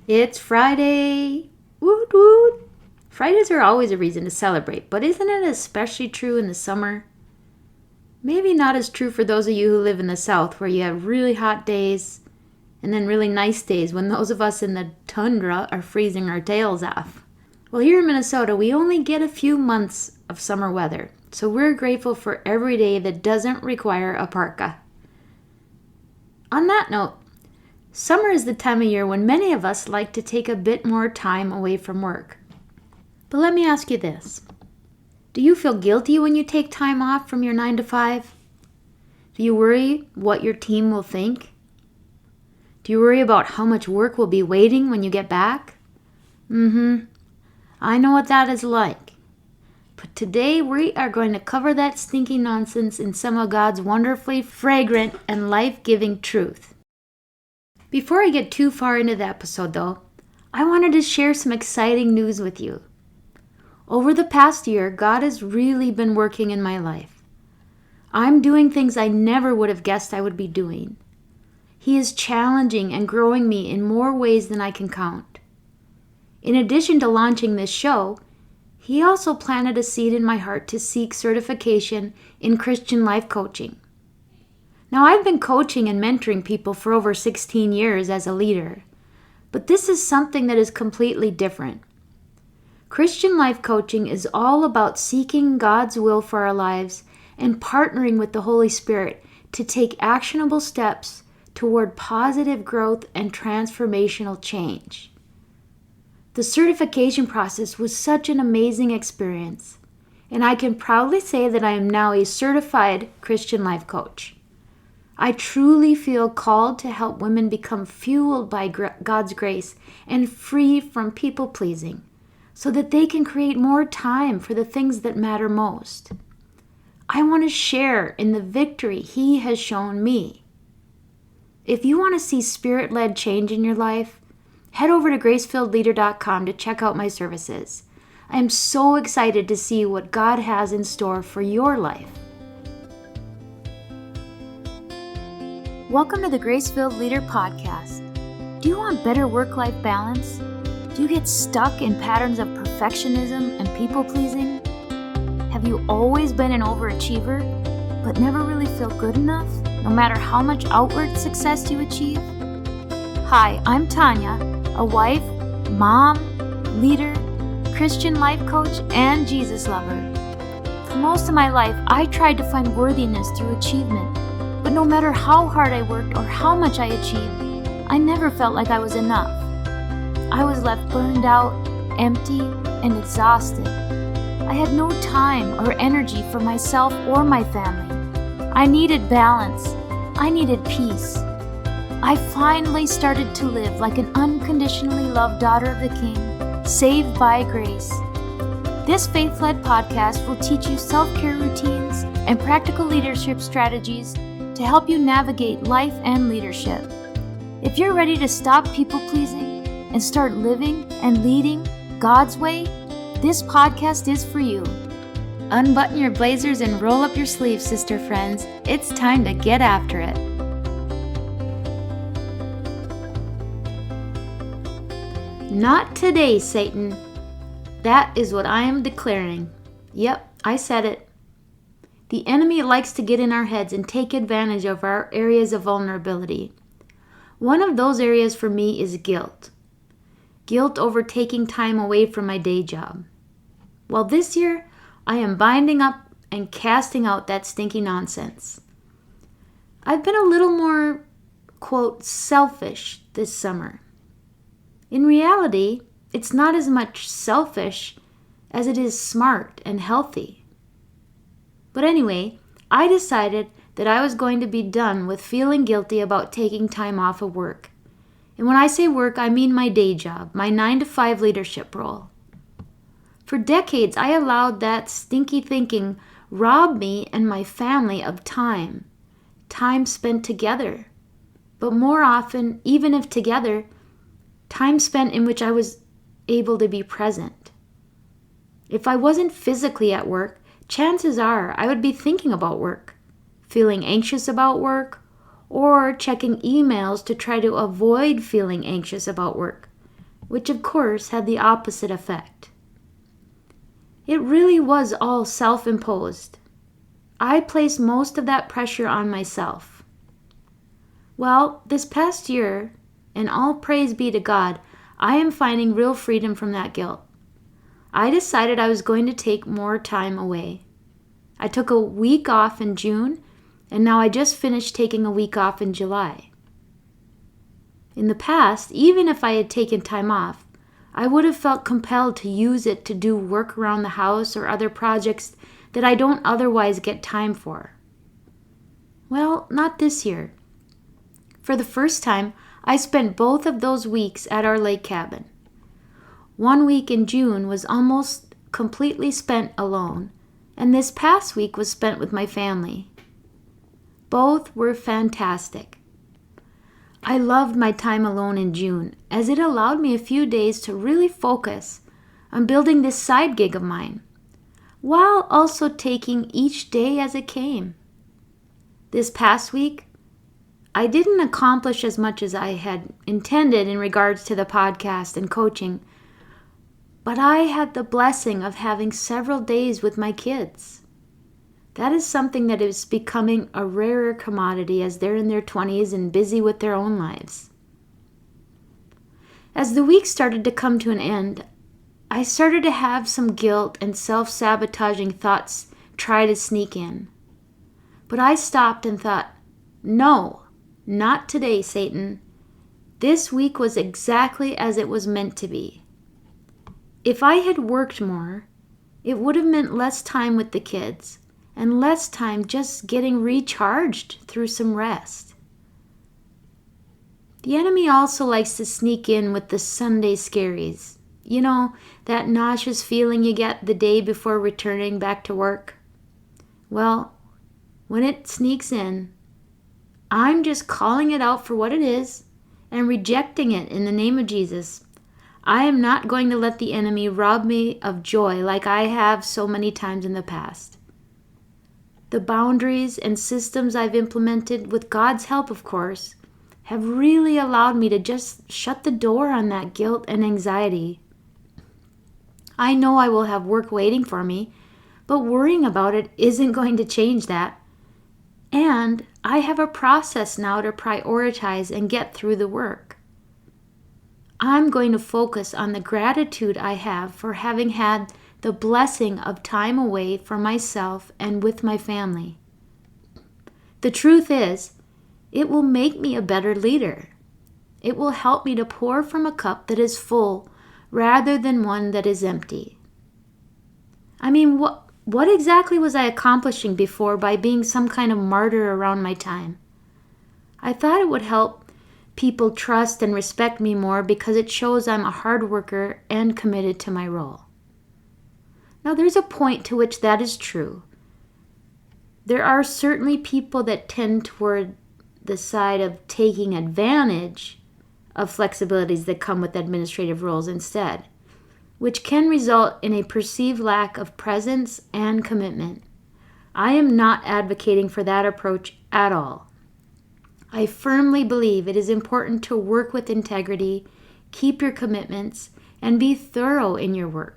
It's Friday! Woot woot! Fridays are always a reason to celebrate, but isn't it especially true in the summer? Maybe not as true for those of you who live in the South, where you have really hot days and then really nice days when those of us in the tundra are freezing our tails off. Well, here in Minnesota, we only get a few months of summer weather, so we're grateful for every day that doesn't require a parka. On that note, summer is the time of year when many of us like to take a bit more time away from work. But let me ask you this. Do you feel guilty when you take time off from your 9 to 5? Do you worry what your team will think? Do you worry about how much work will be waiting when you get back? I know what that is like. But today we are going to cover that stinky nonsense in some of God's wonderfully fragrant and life-giving truth. Before I get too far into the episode though, I wanted to share some exciting news with you. Over the past year, God has really been working in my life. I'm doing things I never would have guessed I would be doing. He is challenging and growing me in more ways than I can count. In addition to launching this show, He also planted a seed in my heart to seek certification in Christian life coaching. Now, I've been coaching and mentoring people for over 16 years as a leader, but this is something that is completely different. Christian life coaching is all about seeking God's will for our lives and partnering with the Holy Spirit to take actionable steps toward positive growth and transformational change. The certification process was such an amazing experience, and I can proudly say that I am now a certified Christian life coach. I truly feel called to help women become fueled by God's grace and free from people-pleasing, so that they can create more time for the things that matter most. I want to share in the victory He has shown me. If you want to see Spirit-led change in your life, head over to gracefilledleader.com to check out my services. I am so excited to see what God has in store for your life. Welcome to the Grace-Filled Leader Podcast. Do you want better work-life balance? Do you get stuck in patterns of perfectionism and people-pleasing? Have you always been an overachiever, but never really feel good enough, no matter how much outward success you achieve? Hi, I'm Tanya, a wife, mom, leader, Christian life coach, and Jesus lover. For most of my life, I tried to find worthiness through achievement, but no matter how hard I worked or how much I achieved, I never felt like I was enough. I was left burned out, empty, and exhausted. I had no time or energy for myself or my family. I needed balance. I needed peace. I finally started to live like an unconditionally loved daughter of the King, saved by grace. This faith-led podcast will teach you self-care routines and practical leadership strategies to help you navigate life and leadership. If you're ready to stop people-pleasing and start living and leading God's way, this podcast is for you. Unbutton your blazers and roll up your sleeves, sister friends. It's time to get after it. Not today, Satan. That is what I am declaring. Yep, I said it. The enemy likes to get in our heads and take advantage of our areas of vulnerability. One of those areas for me is guilt. Guilt over taking time away from my day job. Well, this year, I am binding up and casting out that stinky nonsense. I've been a little more, quote, selfish this summer. In reality, it's not as much selfish as it is smart and healthy. But anyway, I decided that I was going to be done with feeling guilty about taking time off of work. And when I say work, I mean my day job, my 9 to 5 leadership role. For decades, I allowed that stinky thinking rob me and my family of time spent together. But more often, even if together, time spent in which I was able to be present. If I wasn't physically at work, chances are I would be thinking about work, feeling anxious about work, or checking emails to try to avoid feeling anxious about work. which of course had the opposite effect. It really was all self-imposed. I placed most of that pressure on myself. Well, this past year, and all praise be to God, I am finding real freedom from that guilt. I decided I was going to take more time away. I took a week off in June, and now I just finished taking a week off in July. In the past, even if I had taken time off, I would have felt compelled to use it to do work around the house or other projects that I don't otherwise get time for. Well, not this year. For the first time, I spent both of those weeks at our lake cabin. 1 week in June was almost completely spent alone, and this past week was spent with my family. Both were fantastic. I loved my time alone in June, as it allowed me a few days to really focus on building this side gig of mine, while also taking each day as it came. This past week, I didn't accomplish as much as I had intended in regards to the podcast and coaching, but I had the blessing of having several days with my kids. That is something that is becoming a rarer commodity as they're in their 20s and busy with their own lives. As the week started to come to an end, I started to have some guilt and self-sabotaging thoughts try to sneak in. But I stopped and thought, no, not today, Satan. This week was exactly as it was meant to be. If I had worked more, it would have meant less time with the kids and less time just getting recharged through some rest. The enemy also likes to sneak in with the Sunday scaries. You know, that nauseous feeling you get the day before returning back to work? Well, when it sneaks in, I'm just calling it out for what it is and rejecting it in the name of Jesus. I am not going to let the enemy rob me of joy like I have so many times in the past. The boundaries and systems I've implemented, with God's help of course, have really allowed me to just shut the door on that guilt and anxiety. I know I will have work waiting for me, but worrying about it isn't going to change that. And I have a process now to prioritize and get through the work. I'm going to focus on the gratitude I have for having had the blessing of time away for myself and with my family. The truth is, it will make me a better leader. It will help me to pour from a cup that is full rather than one that is empty. I mean, what exactly was I accomplishing before by being some kind of martyr around my time? I thought it would help people trust and respect me more because it shows I'm a hard worker and committed to my role. Now, there's a point to which that is true. There are certainly people that tend toward the side of taking advantage of flexibilities that come with administrative roles instead, which can result in a perceived lack of presence and commitment. I am not advocating for that approach at all. I firmly believe it is important to work with integrity, keep your commitments, and be thorough in your work.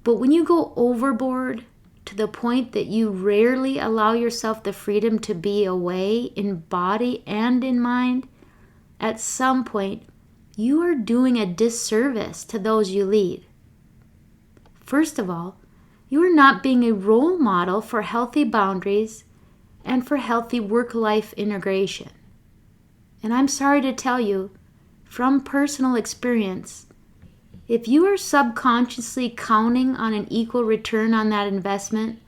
But when you go overboard to the point that you rarely allow yourself the freedom to be away in body and in mind, at some point you are doing a disservice to those you lead. First of all, you are not being a role model for healthy boundaries and for healthy work-life integration. And I'm sorry to tell you, from personal experience, if you are subconsciously counting on an equal return on that investment,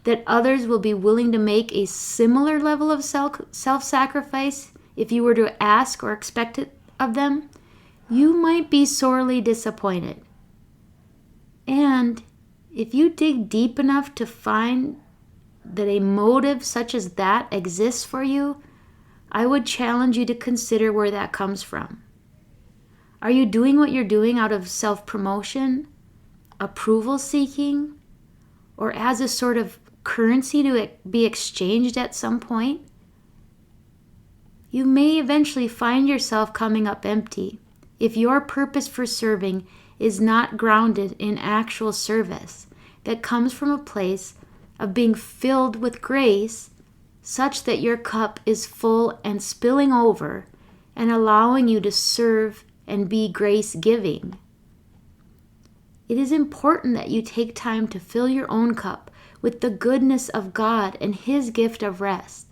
that others will be willing to make a similar level of self-sacrifice if you were to ask or expect it of them, you might be sorely disappointed. And if you dig deep enough to find that a motive such as that exists for you, I would challenge you to consider where that comes from. Are you doing what you're doing out of self-promotion, approval seeking, or as a sort of currency to be exchanged at some point? You may eventually find yourself coming up empty if your purpose for serving is not grounded in actual service that comes from a place of being filled with grace, such that your cup is full and spilling over and allowing you to serve and be grace-giving. It is important that you take time to fill your own cup with the goodness of God and His gift of rest.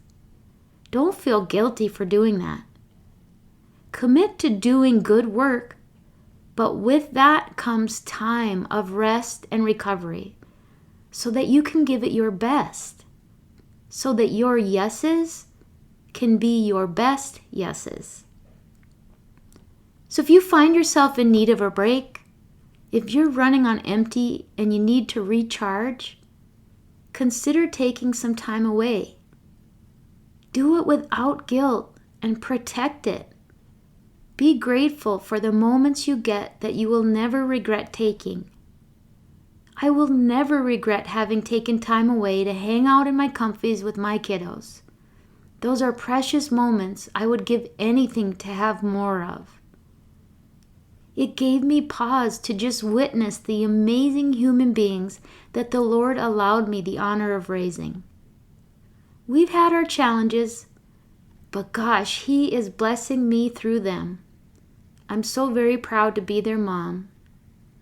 Don't feel guilty for doing that. Commit to doing good work, but with that comes time of rest and recovery so that you can give it your best, so that your yeses can be your best yeses. So if you find yourself in need of a break, if you're running on empty and you need to recharge, consider taking some time away. Do it without guilt and protect it. Be grateful for the moments you get that you will never regret taking. I will never regret having taken time away to hang out in my comfies with my kiddos. Those are precious moments I would give anything to have more of. It gave me pause to just witness the amazing human beings that the Lord allowed me the honor of raising. We've had our challenges, but gosh, He is blessing me through them. I'm so very proud to be their mom.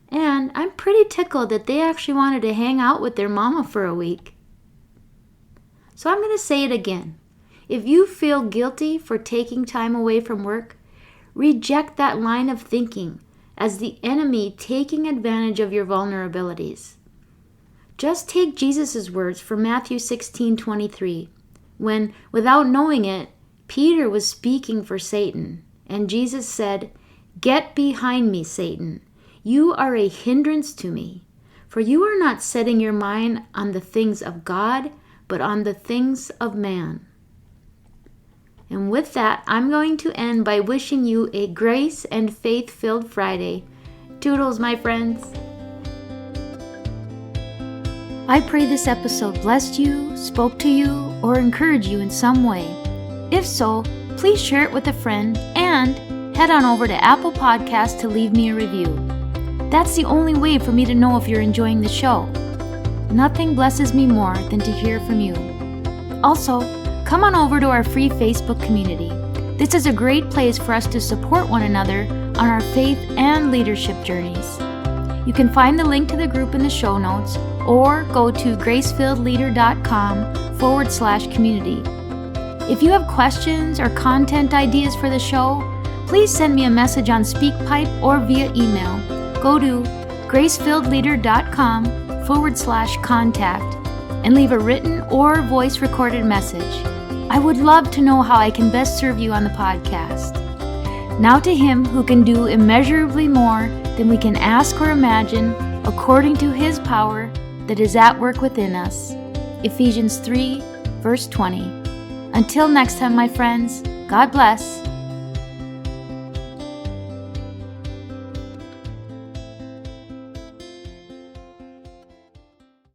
And I'm pretty tickled that they actually wanted to hang out with their mama for a week. So I'm going to say it again. If you feel guilty for taking time away from work, reject that line of thinking as the enemy taking advantage of your vulnerabilities. Just take Jesus' words from Matthew 16:23, when, without knowing it, Peter was speaking for Satan, and Jesus said, "Get behind me, Satan. You are a hindrance to me, for you are not setting your mind on the things of God, but on the things of man." And with that, I'm going to end by wishing you a grace and faith-filled Friday. Toodles, my friends. I pray this episode blessed you, spoke to you, or encouraged you in some way. If so, please share it with a friend and head on over to Apple Podcasts to leave me a review. That's the only way for me to know if you're enjoying the show. Nothing blesses me more than to hear from you. Also, come on over to our free Facebook community. This is a great place for us to support one another on our faith and leadership journeys. You can find the link to the group in the show notes or go to gracefilledleader.com/community. If you have questions or content ideas for the show, please send me a message on SpeakPipe or via email. Go to gracefilledleader.com/contact and leave a written or voice recorded message. I would love to know how I can best serve you on the podcast. Now to Him who can do immeasurably more than we can ask or imagine, according to His power that is at work within us. Ephesians 3, verse 20. Until next time, my friends, God bless.